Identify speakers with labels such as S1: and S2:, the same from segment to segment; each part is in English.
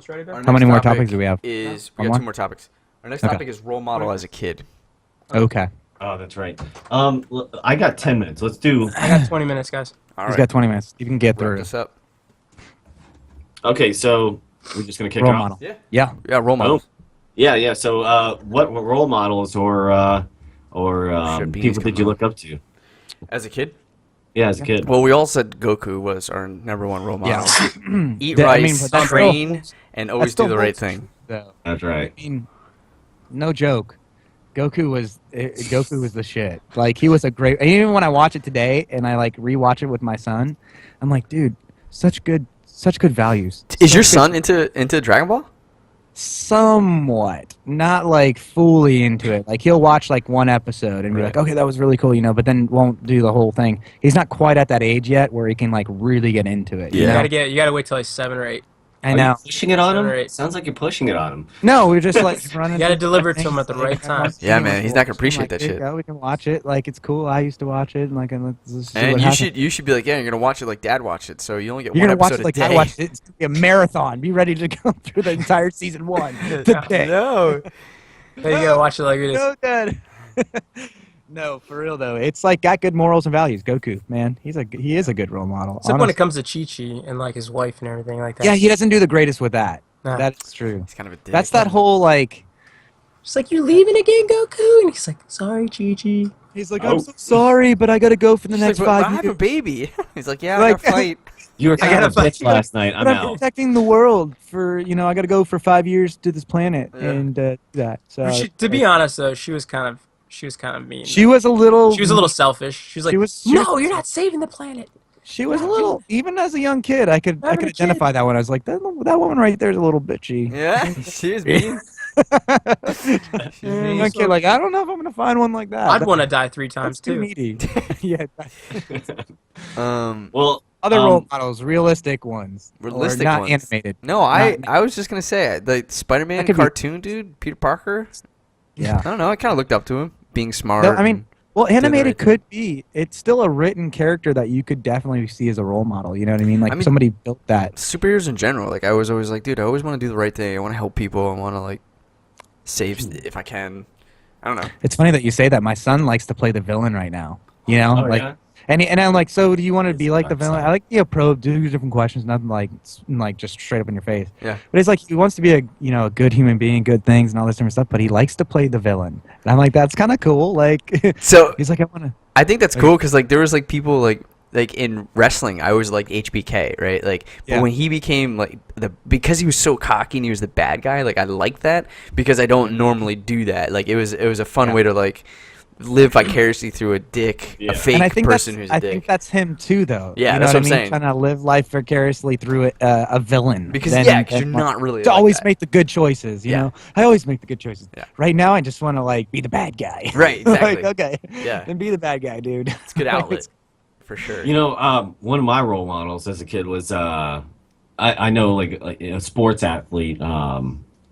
S1: ready there?
S2: How many more topics do we have?
S3: We
S2: One
S3: got
S2: more?
S3: 2 more topics. Our next
S2: Okay.
S3: topic is role model as a kid.
S2: Okay.
S4: Oh, that's right. I got 10 minutes. Let's do.
S1: I got 20 minutes, guys.
S3: All
S2: He's
S3: right.
S2: got 20 minutes. You can get
S3: Wrap
S2: through.
S3: this up.
S4: Okay, so we're just gonna kick
S2: Role
S4: it off.
S2: model.
S3: Yeah.
S2: Yeah.
S3: Yeah, role models.
S4: Yeah. So, what role models or
S3: Shit, beanies
S4: people did
S3: coming
S4: you
S3: on.
S4: look up to?
S3: As a kid?
S4: Yeah, as a kid.
S3: Well, we all said Goku was our #1 role model.
S2: Yeah.
S3: Eat
S2: That- I mean,
S3: rice,
S2: but that's
S3: train,
S2: still-
S3: and
S2: That
S3: always
S2: still
S3: do the right
S2: holds
S3: thing.
S2: true, though.
S4: That's right.
S2: I mean, no joke. Goku was the shit. Like, he was a great. Even when I watch it today and I like rewatch it with my son, I'm like, dude, such good values.
S3: Is your
S2: Such good-
S3: son into Dragon Ball?
S2: Somewhat, not like fully into it. Like, he'll watch like one episode and be
S3: Right.
S2: like, okay, that was really cool, but then won't do the whole thing. He's not quite at that age yet where he can like really get into it.
S3: Yeah.
S2: You know?
S1: You gotta wait till he's 7 or 8.
S2: I
S4: Are
S2: know.
S4: you pushing it on him?
S1: 7 or 8.
S4: Sounds like you're pushing it on him.
S2: No, we're just like running.
S1: You gotta
S2: through
S1: deliver it to
S2: things,
S1: him at the
S2: like,
S1: right time.
S3: Yeah, man, he's not gonna appreciate that
S2: "Here you
S3: shit."
S2: go, we can watch it. Like, it's cool. I used to watch it. And like, and let's see
S3: And
S2: what
S3: you
S2: happens.
S3: should be like, yeah, you're gonna watch it like Dad watched it. So you only get
S2: You're
S3: one
S2: gonna watch
S3: episode
S2: it like
S3: a
S2: I
S3: day.
S2: watched it. It's gonna be a marathon. Be ready to go through the entire season 1 today.
S3: No.
S1: Yeah, you gotta watch it like it is.
S2: No, Dad. No, for real though. It's like got good morals and values. Goku, man, he is a good role model.
S1: Except when
S2: honestly.
S1: it comes to Chi-Chi and like his wife and everything like that.
S2: Yeah, he doesn't do the greatest with that.
S1: Nah.
S2: That's true.
S3: He's kind of a dick.
S2: That's that whole like.
S1: She's like, "You leaving again, Goku?" And he's like, "Sorry, Chi-Chi."
S2: He's like,
S4: Oh.
S2: I'm so sorry, but I gotta go for the
S3: She's
S2: next
S3: like, but I
S2: 5
S3: have a
S2: years.
S3: baby. He's like, yeah,
S2: Like-
S3: I gotta fight.
S4: You were kind
S1: gotta
S4: of a bitch
S1: fight.
S4: last night. I'm
S2: But I'm
S4: out.
S2: protecting the world for I gotta go for 5 years to this planet
S3: Yeah.
S2: and do that. So
S1: To be honest, though, she was kind of mean.
S2: she was a little.
S1: She was a little selfish. She was like,
S2: She was-
S1: "No, you're not saving the planet."
S2: She was a little. Even as a young kid, I could
S1: Having a kid.
S2: identify that one. I was like, that woman right there is a little bitchy.
S3: Yeah, she was mean.
S2: Young kid, like, I don't know if I'm gonna find one like that.
S1: I'd want to die 3 times
S2: That's too
S1: too.
S2: needy. Yeah.
S4: Well,
S2: Other role models, realistic ones,
S3: Realistic
S2: or not
S3: ones.
S2: animated.
S3: No, I was just gonna say the Spider-Man
S2: That could be-
S3: cartoon dude, Peter Parker.
S2: Yeah.
S3: I don't know. I kind of looked up to him, being smart.
S2: No, I mean, well,
S3: the
S2: animated
S3: right thing.
S2: could be. It's still a written character that you could definitely see as a role model. You know what I mean? Like,
S3: I mean-
S2: somebody built that.
S3: superheroes in general. Like I was always like, dude, I always want to do the right thing. I want to help people. I want to like save if I can. I don't know.
S2: It's funny that you say that. My son likes to play the villain right now. You know,
S4: Oh,
S2: like,
S4: yeah?
S2: and I'm like, so do you want to be
S4: It's
S2: like the
S4: not
S2: villain?
S4: so.
S2: I like probe, do different questions, nothing like just straight up in your face.
S3: Yeah.
S2: But it's like he wants to be a good human being, good things, and all this different stuff. But he likes to play the villain, and I'm like, that's kind of cool. Like,
S3: So
S2: he's like, I want to.
S3: I think that's cool because like there was like people like in wrestling, I always liked HBK, right? Like,
S2: Yeah.
S3: but when he became like because he was so cocky and he was the bad guy, like I liked that because I don't normally do that. Like it was a fun
S2: Yeah.
S3: way to like live vicariously through a dick,
S4: Yeah.
S3: a fake
S2: And I think
S3: person who's a
S2: I
S3: dick.
S2: think that's him too, though.
S3: Yeah,
S2: you know
S3: that's
S2: what
S3: what I'm
S2: I mean?
S3: saying.
S2: Trying to live life vicariously through a villain.
S3: Because
S2: than-
S3: yeah, because
S2: than
S3: you're not really
S2: to
S3: like
S2: always
S3: that.
S2: make the good choices. You
S3: Yeah.
S2: know, I always make the good choices.
S3: Yeah.
S2: Right now, I just want to like be the bad guy.
S3: Right, exactly.
S2: Like, okay.
S3: Yeah.
S2: Then be the bad guy, dude.
S3: It's a good outlet for sure.
S4: You know, one of my role models as a kid was I know like a sports athlete,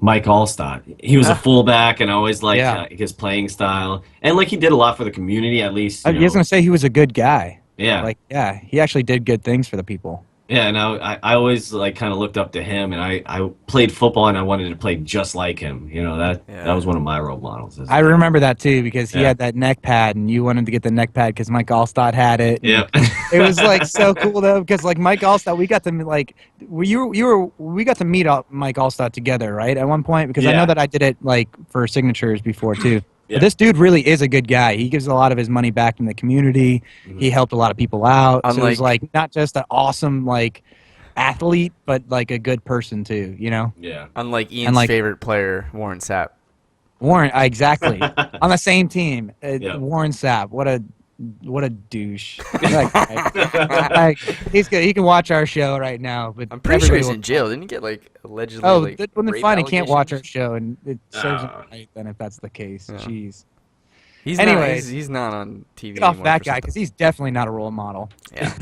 S4: Mike Allstott. He was a fullback, and I always liked
S2: Yeah.
S4: his playing style, and like he did a lot for the community. At least,
S2: I
S4: you
S2: was
S4: know.
S2: gonna say he was a good guy.
S4: Yeah,
S2: Like, yeah, he actually did good things for the people.
S4: yeah. And I always like kind of looked up to him, and I played football, and I wanted to play just like him. You know that
S3: Yeah.
S4: that was one of my role models.
S2: I remember that too because he
S4: Yeah.
S2: had that neck pad, and you wanted to get the neck pad because Mike Allstott had it. and
S4: Yeah.
S2: It was like so cool though because like Mike Allstott, we got to like we got to meet up Mike Allstott together, right? At one point because I know
S4: Yeah.
S2: that I did it like for signatures before too.
S4: Yeah.
S2: But this dude really is a good guy. He gives a lot of his money back in the community. He helped a lot of people out. So
S3: Unlike-
S2: he's like not just an awesome like athlete, but like a good person too. You know,
S4: Yeah.
S3: Unlike Ian's
S2: And, like-
S3: favorite player, Warren Sapp.
S2: Warren exactly on the same team.
S4: Yeah.
S2: Warren Sapp, what a douche. Like, he's good. He can watch our show right now, but
S3: I'm pretty sure he's
S2: everybody
S3: in jail. Didn't he get like allegedly?
S2: will- Oh,
S3: like,
S2: when it's
S3: rape
S2: fine, he can't watch our
S3: allegations?
S2: show, and it serves him
S4: Oh.
S2: right then if that's the case.
S3: Yeah.
S2: Jeez,
S3: He's
S2: Anyways.
S3: he's not on TV.
S2: get off
S3: anymore
S2: that
S3: for
S2: guy
S3: something.
S2: because he's definitely not a role model.
S3: Yeah.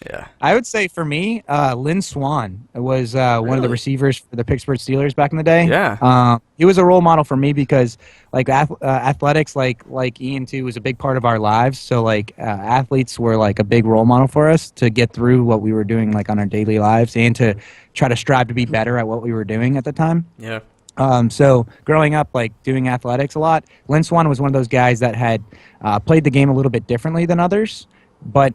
S3: Yeah.
S2: I would say for me, Lynn Swann was one of the
S4: Really?
S2: receivers for the Pittsburgh Steelers back in the day.
S3: Yeah.
S2: He was a role model for me because like athletics, like Ian too, was a big part of our lives. So like athletes were like a big role model for us to get through what we were doing like on our daily lives and to try to strive to be better at what we were doing at the time.
S3: Yeah.
S2: So growing up, like doing athletics a lot, Lynn Swann was one of those guys that had played the game a little bit differently than others, but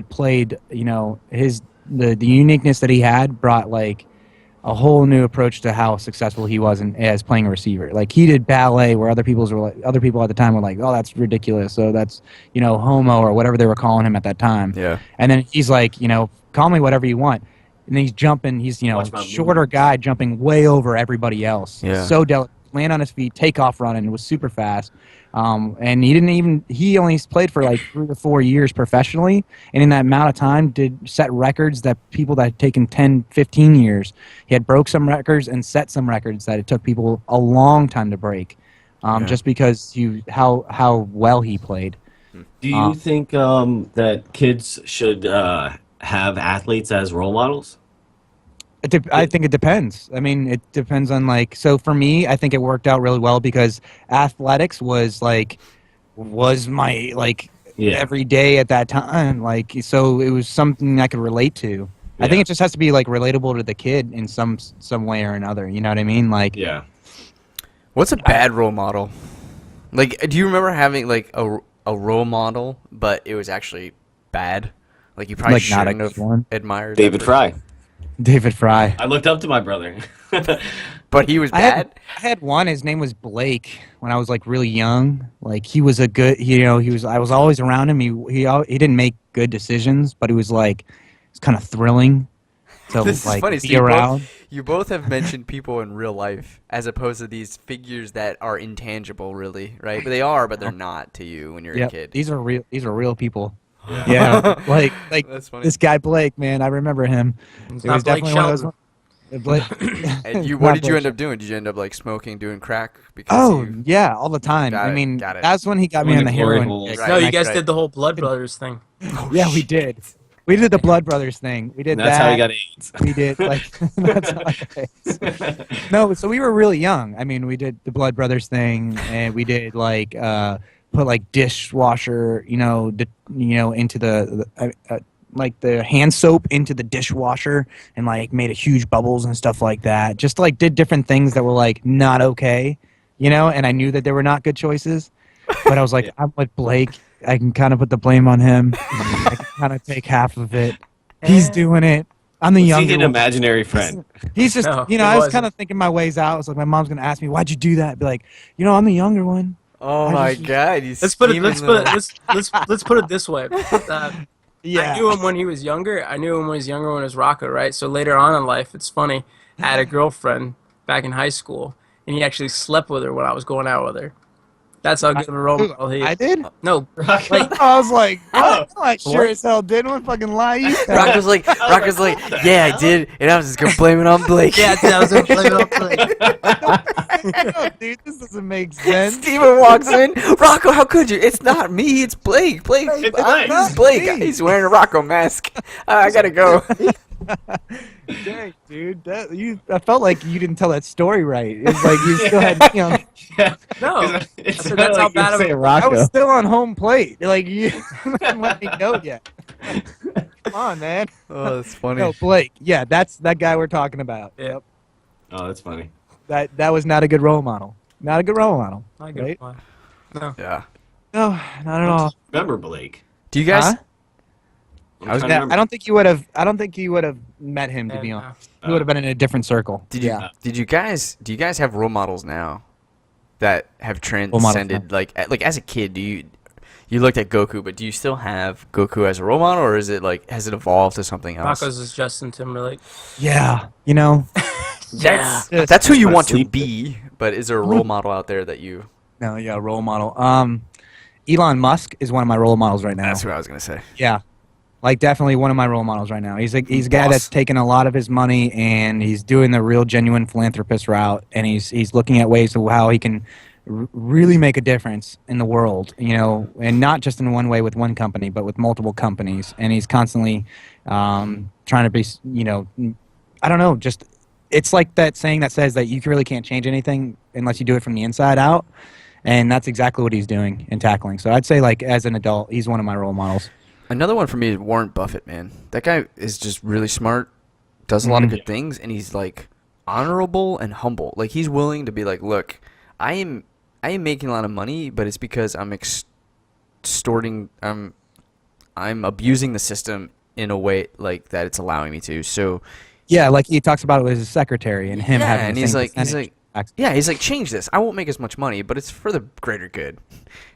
S2: played, you know, the uniqueness that he had brought like a whole new approach to how successful he was as playing a receiver. Like he did ballet where other people at the time were like, oh, that's ridiculous. So that's, you know, homo or whatever they were calling him at that time.
S3: Yeah.
S2: And then he's like, you know, call me whatever you want. And then he's jumping. He's, you know,
S4: Watch my
S2: shorter
S4: movements.
S2: guy jumping way over everybody else.
S3: Yeah.
S2: So delicate. Land on his feet, take off running. It was super fast. And he only played for like 3 to 4 years professionally. And in that amount of time did set records that people that had taken 10, 15 years. He had broke some records and set some records that it took people a long time to break. Just because how well he played.
S4: Do you think that kids should have athletes as role models?
S2: I think it depends. I mean, it depends on like. So for me, I think it worked out really well because athletics was my like
S4: Yeah.
S2: every day at that time. Like, so it was something I could relate to. I think
S4: Yeah.
S2: it just has to be like relatable to the kid in some way or another. You know what I mean? Like,
S4: Yeah.
S3: What's a bad role model? Like, do you remember having like a role model, but it was actually bad? Like you probably
S2: Like, not a
S3: shouldn't have
S2: good one?
S3: admired
S4: David
S3: that
S4: Fry.
S3: person.
S2: David Fry.
S4: I looked up to my brother.
S3: But he was
S2: I
S3: bad.
S2: had one. His name was Blake. When I was like really young, like he was a good. You know, he was. I was always around him. He didn't make good decisions, but he was like, it's kind of thrilling to
S3: This is
S2: like
S3: funny.
S2: be
S3: So
S2: around.
S3: you both have mentioned people in real life as opposed to these figures that are intangible, really, right? But they are, but they're not to you when you're a
S2: Yep,
S3: kid.
S2: these are real. These are real people. Yeah, like
S3: That's funny.
S2: this guy Blake, man. I remember him.
S1: It's
S2: It
S1: not
S2: was
S1: Blake
S2: definitely one of
S1: Shelton.
S2: those. Blake.
S3: And
S2: Not
S3: what did you
S2: Blake
S3: end up doing? Did you end up like smoking, doing crack? Because
S2: Oh
S3: you,
S2: yeah, all the time.
S3: Got
S2: I
S3: it,
S2: mean,
S3: got it.
S2: that's when he got me
S4: When
S2: on
S4: the
S2: the
S4: glory
S2: heroin.
S4: holes.
S2: kick.
S3: Right.
S1: No, you
S3: Right,
S1: guys
S3: right.
S1: did the whole Blood Brothers thing.
S2: Yeah, we did. We did the Blood Brothers thing. We did
S4: And that's
S2: that.
S4: how he got AIDS.
S2: We did like that's how I guess. No, so we were really young. I mean, we did the Blood Brothers thing, and we did like put like dishwasher, into the like the hand soap into the dishwasher, and like made a huge bubbles and stuff like that. Just like did different things that were like not okay, And I knew that they were not good choices, but I was like, I'm with Blake. I can kind of put the blame on him. I can kind of take half of it. He's doing it. I'm the
S4: Was he
S2: younger
S4: an
S2: one.
S4: imaginary friend?
S2: He's just,
S1: No, he
S2: I was
S1: wasn't.
S2: kind of thinking my ways out. I was like, my mom's gonna ask me, "Why'd you do that?" I'd be like, I'm the younger one.
S3: oh
S2: I
S3: my
S2: just-
S3: god, he's
S1: Let's put it.
S3: scheming
S1: Let's put it this way. I
S2: Yeah.
S1: knew him when he was younger. I knew him when he was younger when he was Rocco, right? So later on in life, it's funny. I had a girlfriend back in high school, and he actually slept with her when I was going out with her. That's how good of a role model he is.
S2: I did.
S1: No, like,
S2: I was like,
S4: Oh.
S2: I'm like, sure as hell didn't want to fucking lie. You
S3: Rocco's like, yeah, I did, and I was just gonna blame it on Blake.
S1: yeah, I was gonna play it up like,
S2: No, dude, this doesn't make sense.
S3: Steven walks in. Rocco, how could you? It's not me. It's Blake. Blake.
S4: It's
S3: It's
S4: Blake.
S3: Blake. He's wearing a Rocco mask. I gotta go.
S2: Dang, dude, I felt like you didn't tell that story right. It's like you still had,
S4: Yeah.
S1: no.
S4: It's
S1: So that's how bad of a-
S2: I was still on home plate. Like you didn't let me know yet. Come on, man.
S3: Oh, that's funny.
S2: No, Blake. Yeah, that's that guy we're talking about.
S1: Yep.
S4: Oh, that's funny.
S2: That was not a good role model. Not a good role model.
S1: Not a good
S2: Right?
S1: one.
S3: Yeah.
S2: No, not at all.
S4: Remember Blake?
S3: Do you guys?
S2: Huh?
S4: I'm
S2: I was.
S4: trying to
S2: I
S4: remember.
S2: don't think you would have. I don't think you would have met him to be
S1: Yeah,
S2: honest. He would have been in a different circle.
S3: Did you?
S2: Yeah.
S3: Did you guys? Do you guys have role models now that have
S2: models
S3: transcended? Like as a kid, do you looked at Goku, but do you still have Goku as a role model, or is it like has it evolved to something else?
S1: Rocco's is Justin Timberlake.
S2: Yeah. You know.
S3: That's
S2: Just-
S3: that's who you
S4: Wanna
S3: want to
S4: sleep?
S3: be. But is there a role model out there that you?
S2: No. Yeah. Role model. Elon Musk is one of my role models right now.
S3: That's what I was gonna say.
S2: Yeah. Like definitely one of my role models right now. He's a guy that's taken a lot of his money and he's doing the real genuine philanthropist route, and he's looking at ways of how he can really make a difference in the world, you know, and not just in one way with one company, but with multiple companies. And he's constantly trying to be, you know, I don't know, just it's like that saying that says that you really can't change anything unless you do it from the inside out. And that's exactly what he's doing and tackling. So I'd say, like, as an adult, he's one of my role models.
S3: Another one for me is Warren Buffett, man. That guy is just really smart, does a lot of good things, and he's like honorable and humble. Like he's willing to be like, look, I am making a lot of money, but it's because I'm extorting, I'm abusing the system in a way like that it's allowing me to. So
S2: Yeah, like he talks about it with his secretary and him having
S3: and
S2: the same percentage.
S3: he's like, change this. I won't make as much money, but it's for the greater good.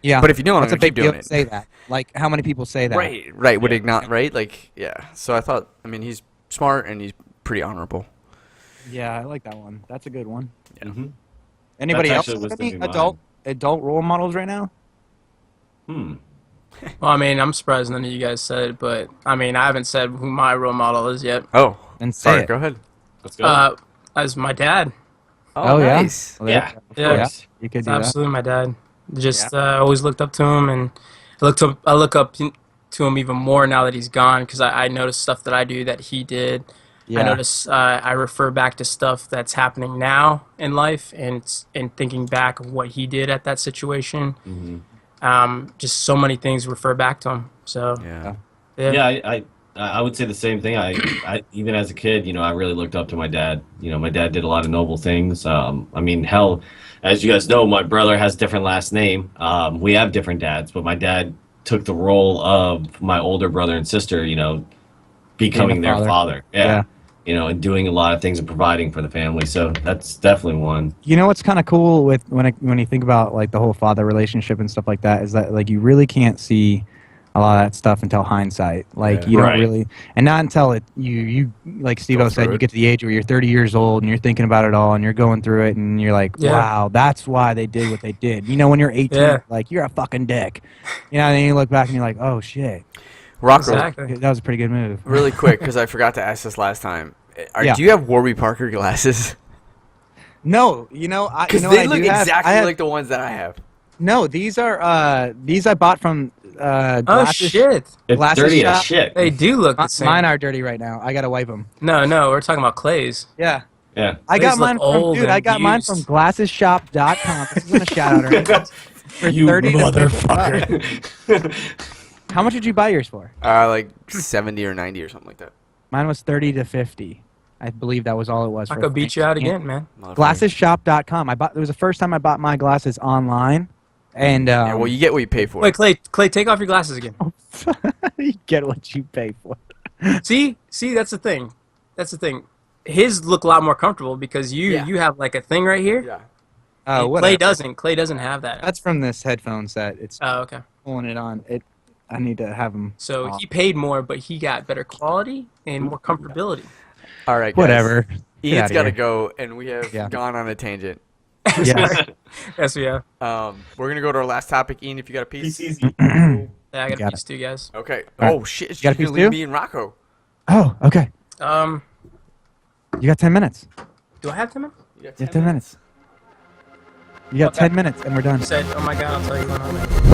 S2: Yeah,
S3: But if you don't, I'm
S2: that's a
S3: gonna keep
S2: big deal
S3: doing
S2: to
S3: it.
S2: say that. Like, how many people say that?
S3: Right. Would ignite, right? Like, yeah. So I thought, I mean, he's smart and he's pretty honorable.
S2: Yeah, I like that one. That's a good one.
S3: Yeah.
S4: Mhm.
S2: Anybody
S4: That's
S2: else
S4: actually
S2: have
S4: was
S2: any
S4: thinking
S2: adult role models right now?
S4: Hmm.
S1: Well, I mean, I'm surprised none of you guys said it, but I mean, I haven't said who my role model is yet.
S3: Oh,
S2: And say
S3: sorry.
S2: it.
S3: Go ahead.
S4: Let's go.
S1: As my dad.
S2: Oh, yeah?
S3: nice.
S2: Well,
S4: yeah, of
S1: Yeah.
S4: course.
S2: You could
S1: It's
S2: do that.
S1: absolutely my dad. Just always looked up to him, and I look up to him even more now that he's gone because I notice stuff that I do that he did. I
S2: Yeah.
S1: notice I refer back to stuff that's happening now in life and thinking back of what he did at that situation. Just so many things refer back to him. So
S3: Yeah.
S4: Yeah, I would say the same thing. I even as a kid, you know, I really looked up to my dad. You know, my dad did a lot of noble things. I mean, hell, as you guys know, my brother has a different last name. We have different dads, but my dad took the role of my older brother and sister, you know, becoming their father.
S2: Yeah.
S4: You know, and doing a lot of things and providing for the family. So that's definitely one.
S2: You know what's kind of cool with when you think about like the whole father relationship and stuff like that is that like you really can't see a lot of that stuff until hindsight. Like
S3: Yeah.
S2: you don't
S4: Right.
S2: really, and not until you like Steve-O
S3: Go
S2: said,
S3: through
S2: you
S3: it.
S2: get to the age where you're 30 years old and you're thinking about it all and you're going through it and you're like,
S1: Yeah.
S2: wow, that's why they did what they did. You know, when you're 18,
S1: Yeah.
S2: like you're a fucking dick. You know, and then you look back and you're like, oh shit,
S3: Rocco,
S1: Exactly.
S2: that was a pretty good move.
S3: really quick, because I forgot to ask this last time.
S2: Yeah.
S3: Do you have Warby Parker glasses?
S2: No, you know, I
S3: Because
S2: you know
S3: they
S2: what I
S3: look
S2: do have?
S3: exactly
S2: I have,
S3: like the ones that I have.
S2: no, these I bought from
S1: Oh
S2: glasses.
S1: shit!
S4: It's
S2: Glasses
S4: dirty as
S2: shop.
S4: shit.
S1: They do look the same.
S2: Mine are dirty right now. I gotta wipe them.
S1: No, we're talking about Clay's.
S2: Yeah.
S4: Yeah.
S2: I
S1: These
S2: got
S1: look
S2: mine from
S1: old
S2: dude. I
S1: and
S2: got mine from
S1: used.
S2: glassesshop.com. This isn't a shout out or anything. For
S4: You
S2: 30 to 50
S4: motherfucker.
S2: bucks. How much did you buy yours for?
S3: Like 70 or 90 or something like that.
S2: Mine was 30 to 50. I believe that was all it was.
S1: I
S2: for
S1: could beat you out
S2: Frank.
S1: again, man.
S3: Motherfucker.
S2: Glassesshop.com. It was the first time I bought my glasses online, and
S3: Yeah, well, you get what you pay for.
S1: Wait, Clay, take off your glasses again.
S2: you get what you pay for.
S1: See, that's the thing. That's the thing. His look a lot more comfortable because
S3: Yeah.
S1: you have like a thing right here.
S3: Yeah.
S2: Oh,
S1: And
S2: whatever.
S1: Clay doesn't have that.
S2: That's from this headphone set. It's
S1: Oh, okay.
S2: pulling it on. I need to have them.
S1: So he paid more, but he got better quality and more comfortability.
S3: All right, guys.
S2: Whatever. Get
S3: Ian's
S2: outta
S3: got to
S2: here.
S3: go, and we have
S2: Yeah.
S3: gone on a tangent.
S2: Yes.
S1: Yes, we have.
S3: We're gonna go to our last topic. Ian, if you got a piece.
S1: Yeah, I got a
S2: Got
S1: piece too, guys.
S3: Okay.
S2: All right.
S3: Oh shit! She's
S2: got a
S3: gonna
S2: piece
S3: leave
S2: too?
S3: me and Rocco.
S2: Oh, okay. You got 10 minutes.
S1: Do I have 10 minutes?
S3: You got
S2: You have 10 minutes. You got
S1: Okay.
S2: 10 minutes, and we're done.
S1: You said, oh my god, I'll tell you when I'm ready.